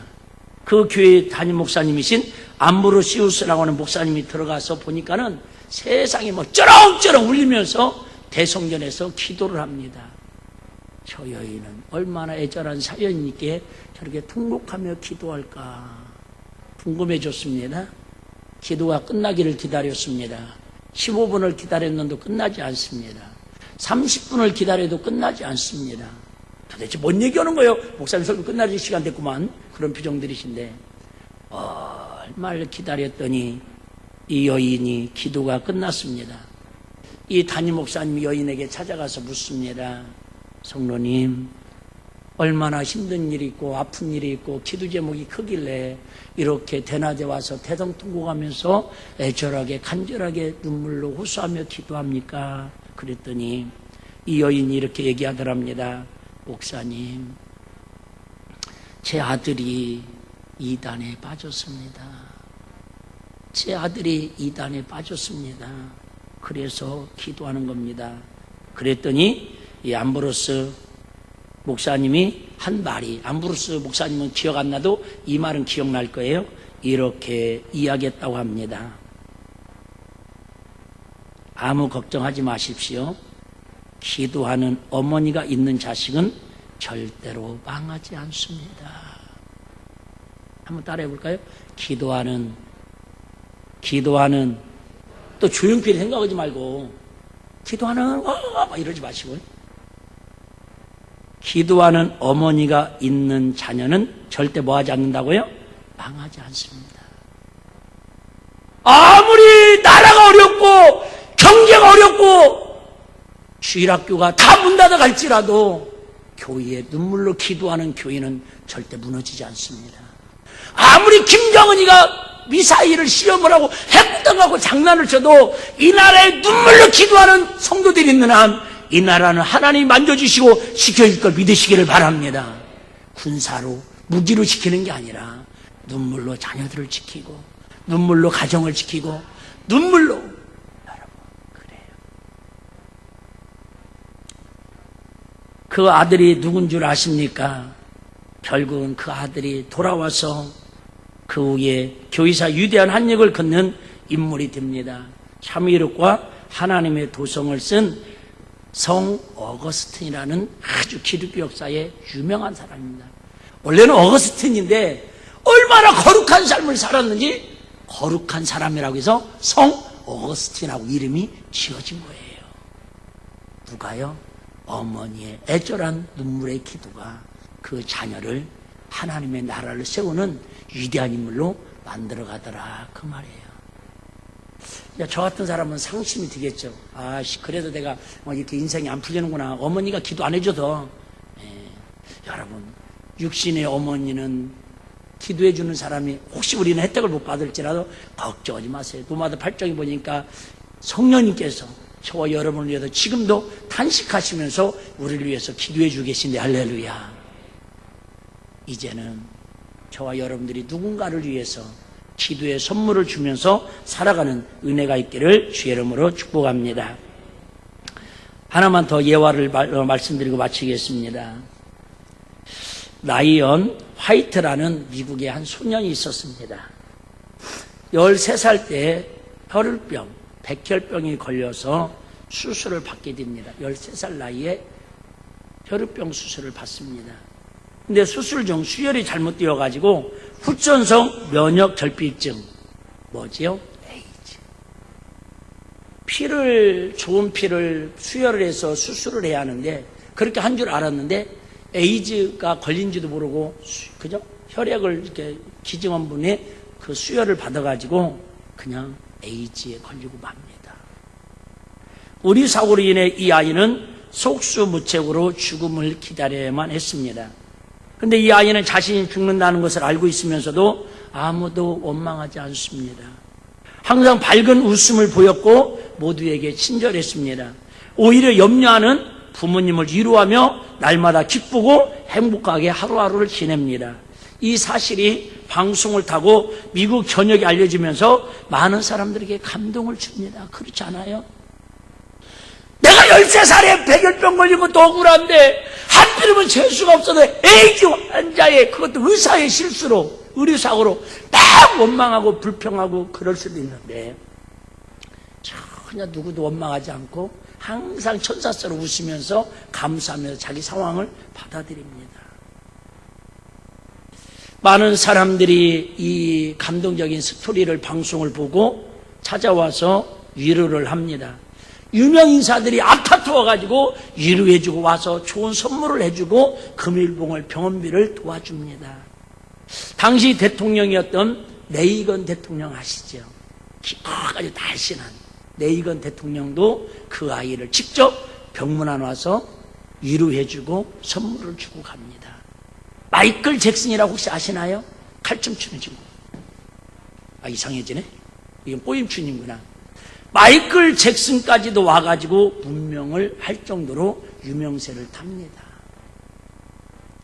그 교회 담임 목사님이신 암브로시우스라고 하는 목사님이 들어가서 보니까는 세상에 뭐 쩌렁쩌렁 울리면서 대성전에서 기도를 합니다. 저 여인은 얼마나 애절한 사연이기에 저렇게 통곡하며 기도할까 궁금해졌습니다. 기도가 끝나기를 기다렸습니다. 15분을 기다렸는데 끝나지 않습니다. 30분을 기다려도 끝나지 않습니다. 도대체 뭔 얘기하는 거예요? 목사님 설교 끝나지 시간 됐구만. 그런 표정들이신데 얼마를 기다렸더니 이 여인이 기도가 끝났습니다. 이 담임 목사님이 여인에게 찾아가서 묻습니다. 성도님, 얼마나 힘든 일이 있고 아픈 일이 있고 기도 제목이 크길래 이렇게 대낮에 와서 대성통곡하면서 애절하게 간절하게 눈물로 호소하며 기도합니까? 그랬더니 이 여인이 이렇게 얘기하더랍니다. 목사님, 제 아들이 이단에 빠졌습니다. 제 아들이 이단에 빠졌습니다. 그래서 기도하는 겁니다. 그랬더니 이 암브로스 목사님이 한 말이, 암브로스 목사님은 기억 안 나도 이 말은 기억날 거예요. 이렇게 이야기했다고 합니다. 아무 걱정하지 마십시오. 기도하는 어머니가 있는 자식은 절대로 망하지 않습니다. 한번 따라해 볼까요? 기도하는 또 조용필 생각하지 말고 기도하는 막 이러지 마시고, 기도하는 어머니가 있는 자녀는 절대 뭐 하지 않는다고요? 망하지 않습니다. 아무리 나라가 어렵고 경제가 어렵고 주일학교가 다 문 닫아 갈지라도 교회에 눈물로 기도하는 교회는 절대 무너지지 않습니다. 아무리 김정은이가 미사일을 시험을 하고 핵당하고 장난을 쳐도 이 나라에 눈물로 기도하는 성도들이 있는 한 이 나라는 하나님이 만져주시고 지켜줄 걸 믿으시기를 바랍니다. 군사로 무기로 지키는 게 아니라 눈물로 자녀들을 지키고 눈물로 가정을 지키고 눈물로, 여러분 그래요. 그 아들이 누군 줄 아십니까? 결국은 그 아들이 돌아와서 그 후에 교회사 위대한 한 역을 걷는 인물이 됩니다. 참의력과 하나님의 도성을 쓴 성 어거스틴이라는 아주 기독교 역사에 유명한 사람입니다. 원래는 어거스틴인데 얼마나 거룩한 삶을 살았는지 거룩한 사람이라고 해서 성 어거스틴하고 이름이 지어진 거예요. 누가요? 어머니의 애절한 눈물의 기도가 그 자녀를 하나님의 나라를 세우는 위대한 인물로 만들어가더라, 그 말이에요. 저 같은 사람은 상심이 되겠죠. 그래도 내가 이렇게 인생이 안 풀리는구나. 어머니가 기도 안 해줘도. 여러분, 육신의 어머니는 기도해 주는 사람이 혹시 우리는 혜택을 못 받을지라도 걱정하지 마세요. 로마서 8장에 보니까 성령님께서 저와 여러분을 위해서 지금도 탄식하시면서 우리를 위해서 기도해 주고 계신데, 할렐루야. 이제는 저와 여러분들이 누군가를 위해서 기도의 선물을 주면서 살아가는 은혜가 있기를 주의 이름으로 축복합니다. 하나만 더 예화를 말씀드리고 마치겠습니다. 라이언 화이트라는 미국의 한 소년이 있었습니다. 13살 때 혈우병, 백혈병이 걸려서 수술을 받게 됩니다. 13살 나이에 혈우병 수술을 받습니다. 근데 수술 중 수혈이 잘못되어가지고 후천성 면역 결핍증, 뭐지요? 에이즈. 좋은 피를 수혈을 해서 수술을 해야 하는데, 그렇게 한 줄 알았는데, 에이즈가 걸린지도 모르고, 그죠? 혈액을 이렇게 기증한 분이 그 수혈을 받아가지고, 그냥 에이즈에 걸리고 맙니다. 우리 사고로 인해 이 아이는 속수무책으로 죽음을 기다려야만 했습니다. 근데 이 아이는 자신이 죽는다는 것을 알고 있으면서도 아무도 원망하지 않습니다. 항상 밝은 웃음을 보였고 모두에게 친절했습니다. 오히려 염려하는 부모님을 위로하며 날마다 기쁘고 행복하게 하루하루를 지냅니다. 이 사실이 방송을 타고 미국 전역에 알려지면서 많은 사람들에게 감동을 줍니다. 그렇지 않아요? 내가 13살에 백혈병 걸리고 또 억울한데 하필이면 재수가 없어도 에이즈 환자의 그것도 의사의 실수로 의료사고로 막 원망하고 불평하고 그럴 수도 있는데 전혀 누구도 원망하지 않고 항상 천사처럼 웃으면서 감사하면서 자기 상황을 받아들입니다. 많은 사람들이 이 감동적인 스토리를 방송을 보고 찾아와서 위로를 합니다. 유명 인사들이 아파트 와가지고 위로해주고 와서 좋은 선물을 해주고 금일봉을 병원비를 도와줍니다. 당시 대통령이었던 레이건 대통령 아시죠? 아주 날씬한 레이건 대통령도 그 아이를 직접 병문안 와서 위로해주고 선물을 주고 갑니다. 마이클 잭슨이라고 혹시 아시나요? 칼춤 추는 친구. 아, 이상해지네? 이건 꼬임춘이구나. 마이클 잭슨까지도 와가지고 문명을 할 정도로 유명세를 탑니다.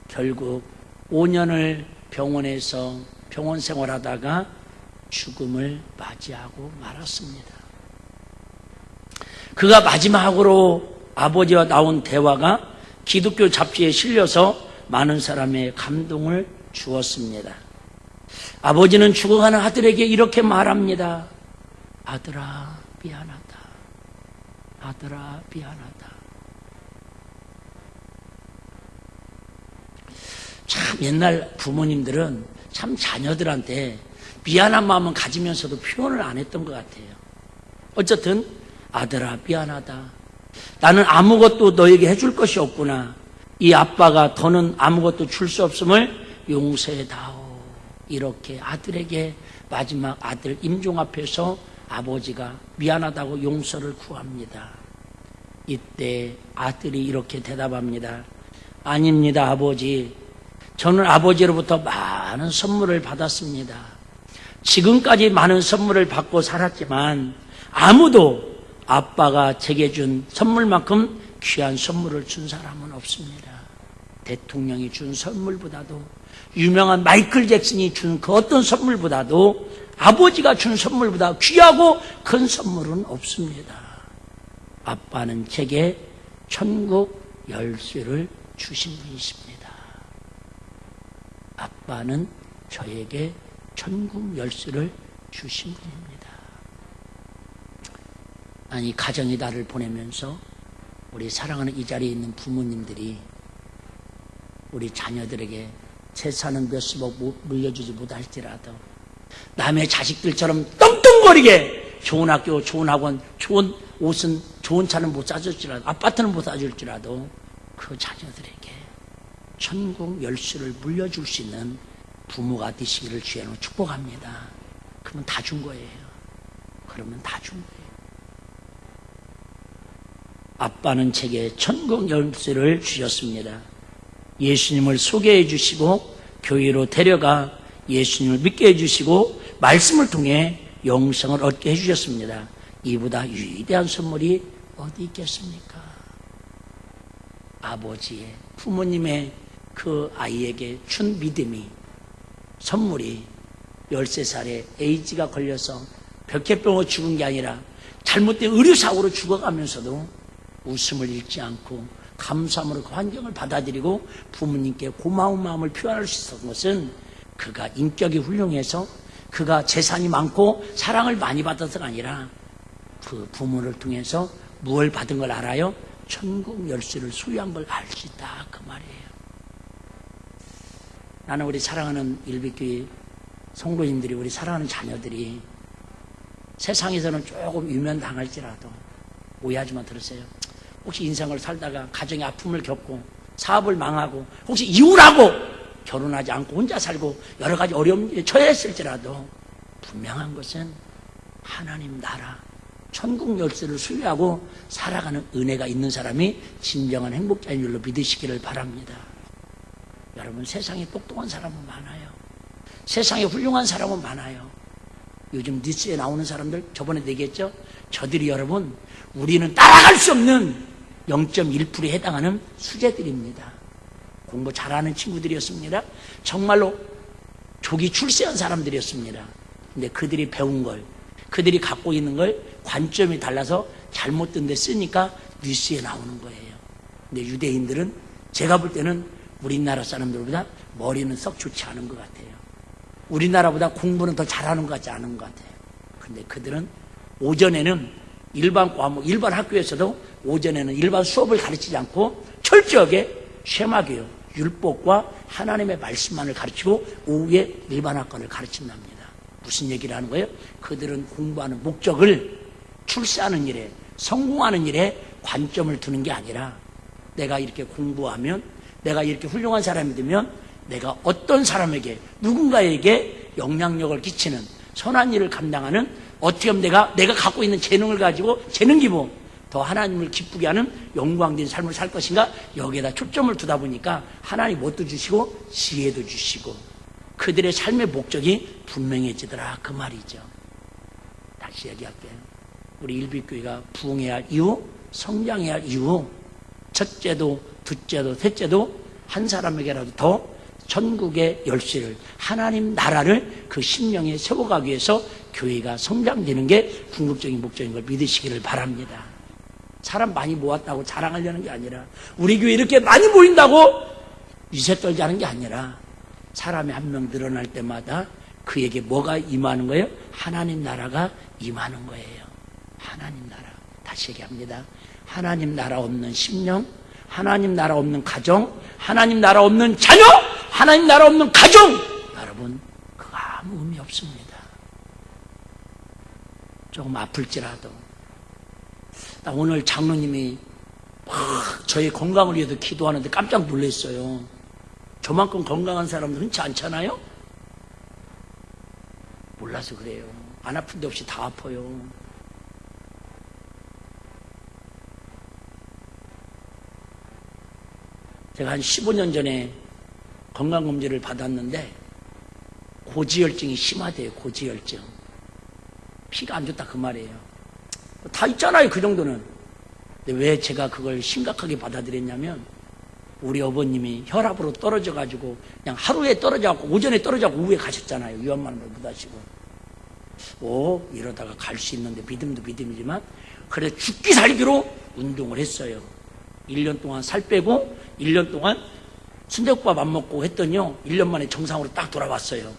결국 5년을 병원에서 병원 생활하다가 죽음을 맞이하고 말았습니다. 그가 마지막으로 아버지와 나온 대화가 기독교 잡지에 실려서 많은 사람의 감동을 주었습니다. 아버지는 죽어가는 아들에게 이렇게 말합니다. 아들아, 미안하다. 아들아, 미안하다. 참 옛날 부모님들은 참 자녀들한테 미안한 마음은 가지면서도 표현을 안 했던 것 같아요. 어쨌든 아들아, 미안하다. 나는 아무것도 너에게 해줄 것이 없구나. 이 아빠가 더는 아무것도 줄 수 없음을 용서해다오. 이렇게 아들에게 마지막 아들 임종 앞에서 아버지가 미안하다고 용서를 구합니다. 이때 아들이 이렇게 대답합니다. 아닙니다, 아버지. 저는 아버지로부터 많은 선물을 받았습니다. 지금까지 많은 선물을 받고 살았지만 아무도 아빠가 제게 준 선물만큼 귀한 선물을 준 사람은 없습니다. 대통령이 준 선물보다도 유명한 마이클 잭슨이 준 그 어떤 선물보다도 아버지가 준 선물보다 귀하고 큰 선물은 없습니다. 아빠는 제게 천국 열쇠를 주신 분이십니다. 아빠는 저에게 천국 열쇠를 주신 분입니다. 아니, 가정의 달을 보내면서 우리 사랑하는 이 자리에 있는 부모님들이 우리 자녀들에게 재산은 몇십억 물려주지 못할지라도 남의 자식들처럼 떵떵거리게 좋은 학교, 좋은 학원, 좋은 옷은, 좋은 차는 못 사줄지라도, 아파트는 못 사줄지라도 그 자녀들에게 천국 열쇠를 물려줄 수 있는 부모가 되시기를 주여로 축복합니다. 그러면 다 준 거예요. 그러면 다 준 거예요. 아빠는 제게 천국 열쇠를 주셨습니다. 예수님을 소개해 주시고 교회로 데려가 예수님을 믿게 해주시고 말씀을 통해 영생을 얻게 해주셨습니다. 이보다 위대한 선물이 어디 있겠습니까? 아버지의, 부모님의 그 아이에게 준 믿음이, 선물이 13살에 에이즈가 걸려서 백혈병으로 죽은 게 아니라 잘못된 의료사고로 죽어가면서도 웃음을 잃지 않고 감사함으로 그 환경을 받아들이고 부모님께 고마운 마음을 표현할 수 있었던 것은 그가 인격이 훌륭해서 그가 재산이 많고 사랑을 많이 받아서가 아니라 그 부모를 통해서 무엇을 받은 걸 알아요? 천국 열쇠를 소유한 걸 알 수 있다, 그 말이에요. 나는 우리 사랑하는 일빛교회 성도님들이, 우리 사랑하는 자녀들이 세상에서는 조금 유면당할지라도 오해하지만 들으세요. 혹시 인생을 살다가 가정의 아픔을 겪고 사업을 망하고 혹시 이혼하고 결혼하지 않고 혼자 살고 여러 가지 어려움에 처했을지라도 분명한 것은 하나님 나라, 천국 열쇠를 소유하고 살아가는 은혜가 있는 사람이 진정한 행복자인 줄로 믿으시기를 바랍니다. 여러분, 세상에 똑똑한 사람은 많아요. 세상에 훌륭한 사람은 많아요. 요즘 뉴스에 나오는 사람들 저번에 얘기했죠? 저들이 여러분, 우리는 따라갈 수 없는 0.1%에 해당하는 수재들입니다. 공부 잘하는 친구들이었습니다. 정말로 조기 출세한 사람들이었습니다. 근데 그들이 배운 걸, 그들이 갖고 있는 걸 관점이 달라서 잘못된 데 쓰니까 뉴스에 나오는 거예요. 근데 유대인들은 제가 볼 때는 우리나라 사람들보다 머리는 썩 좋지 않은 것 같아요. 우리나라보다 공부는 더 잘하는 것 같지 않은 것 같아요. 근데 그들은 오전에는 일반 과목, 일반 학교에서도 오전에는 일반 수업을 가르치지 않고 철저하게 쉐마교육, 율법과 하나님의 말씀만을 가르치고 오후에 일반 학과를 가르친답니다. 무슨 얘기를 하는 거예요? 그들은 공부하는 목적을 출세하는 일에, 성공하는 일에 관점을 두는 게 아니라 내가 이렇게 공부하면, 내가 이렇게 훌륭한 사람이 되면 내가 어떤 사람에게, 누군가에게 영향력을 끼치는 선한 일을 감당하는, 어떻게 하면 내가 갖고 있는 재능을 가지고 재능 기부, 더 하나님을 기쁘게 하는 영광된 삶을 살 것인가, 여기에다 초점을 두다 보니까 하나님 뭣도 주시고 지혜도 주시고 그들의 삶의 목적이 분명해지더라, 그 말이죠. 다시 얘기할게요. 우리 일빛교회가 부흥해야 할 이유, 성장해야 할 이유, 첫째도 둘째도 셋째도 한 사람에게라도 더 천국의 열쇠를, 하나님 나라를 그 심령에 세워가기 위해서 교회가 성장되는 게 궁극적인 목적인 걸 믿으시기를 바랍니다. 사람 많이 모았다고 자랑하려는 게 아니라, 우리 교회 이렇게 많이 모인다고 유세 떨자는 게 아니라, 사람이 한 명 늘어날 때마다 그에게 뭐가 임하는 거예요? 하나님 나라가 임하는 거예요. 하나님 나라. 다시 얘기합니다. 하나님 나라 없는 심령, 하나님 나라 없는 가정, 하나님 나라 없는 자녀, 하나님 나라 없는 가정, 여러분 그거 아무 의미 없습니다. 조금 아플지라도. 오늘 장로님이 막 저의 건강을 위해서 기도하는데 깜짝 놀랐어요. 저만큼 건강한 사람들 흔치 않잖아요? 몰라서 그래요. 안 아픈 데 없이 다 아파요. 제가 한 15년 전에 건강검진을 받았는데 고지혈증이 심하대요. 고지혈증. 피가 안 좋다 그 말이에요. 다 있잖아요, 그 정도는. 근데 왜 제가 그걸 심각하게 받아들였냐면, 우리 어머님이 혈압으로 떨어져가지고 그냥 하루에 떨어져갖고 오전에 떨어져갖고 오후에 가셨잖아요. 위험만으로 못 하시고. 이러다가 갈 수 있는데, 믿음도 믿음이지만 그래서 죽기 살기로 운동을 했어요. 1년 동안 살 빼고 1년 동안 순댓국밥 안 먹고 했더니요, 1년 만에 정상으로 딱 돌아왔어요.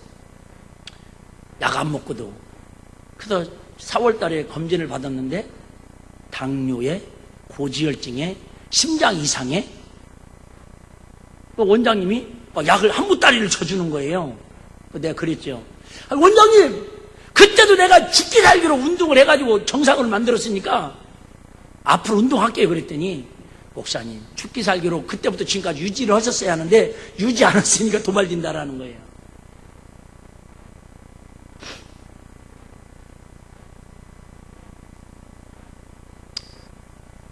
약 안 먹고도. 그래서 4월 달에 검진을 받았는데 당뇨에, 고지혈증에, 심장 이상에, 원장님이 약을 한 보따리를 쳐주는 거예요. 내가 그랬죠. 원장님, 그때도 내가 죽기 살기로 운동을 해가지고 정상을 만들었으니까 앞으로 운동할게요. 그랬더니, 목사님, 죽기 살기로 그때부터 지금까지 유지를 하셨어야 하는데 유지 안 했으니까 도발된다라는 거예요.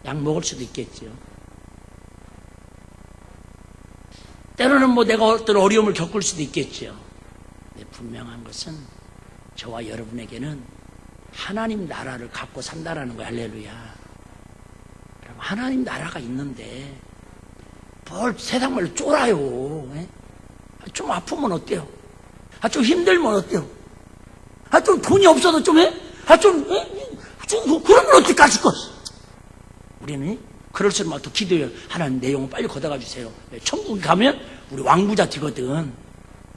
약 먹을 수도 있겠죠. 때로는 내가 어떤 어려움을 겪을 수도 있겠죠. 근데 분명한 것은 저와 여러분에게는 하나님 나라를 갖고 산다라는 거예요. 할렐루야. 하나님 나라가 있는데 뭘 세상 말로 쫄아요. 좀 아프면 어때요? 좀 힘들면 어때요? 좀 돈이 없어도 좀 해? 그러면 어떡하실 것? 우리는 그럴수록 막 더 기도해요. 하나님 내 영혼 빨리 걷어가 주세요. 천국 가면 우리 왕부자 되거든.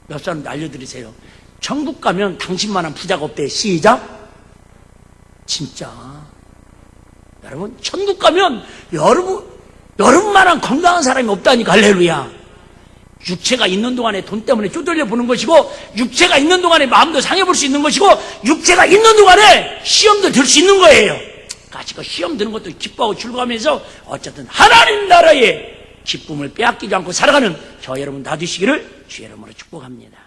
몇 사람도 알려드리세요. 천국 가면 당신만한 부자가 없대. 시작. 진짜 여러분, 천국 가면 여러분만한 건강한 사람이 없다니까. 할렐루야. 육체가 있는 동안에 돈 때문에 쪼들려 보는 것이고, 육체가 있는 동안에 마음도 상해볼 수 있는 것이고, 육체가 있는 동안에 시험도 들 수 있는 거예요. 같이 그 시험 드는 것도 기뻐하고 즐거워하면서 어쨌든 하나님 나라의 기쁨을 빼앗기지 않고 살아가는 저 여러분 다 되시기를 주의 이름으로 축복합니다.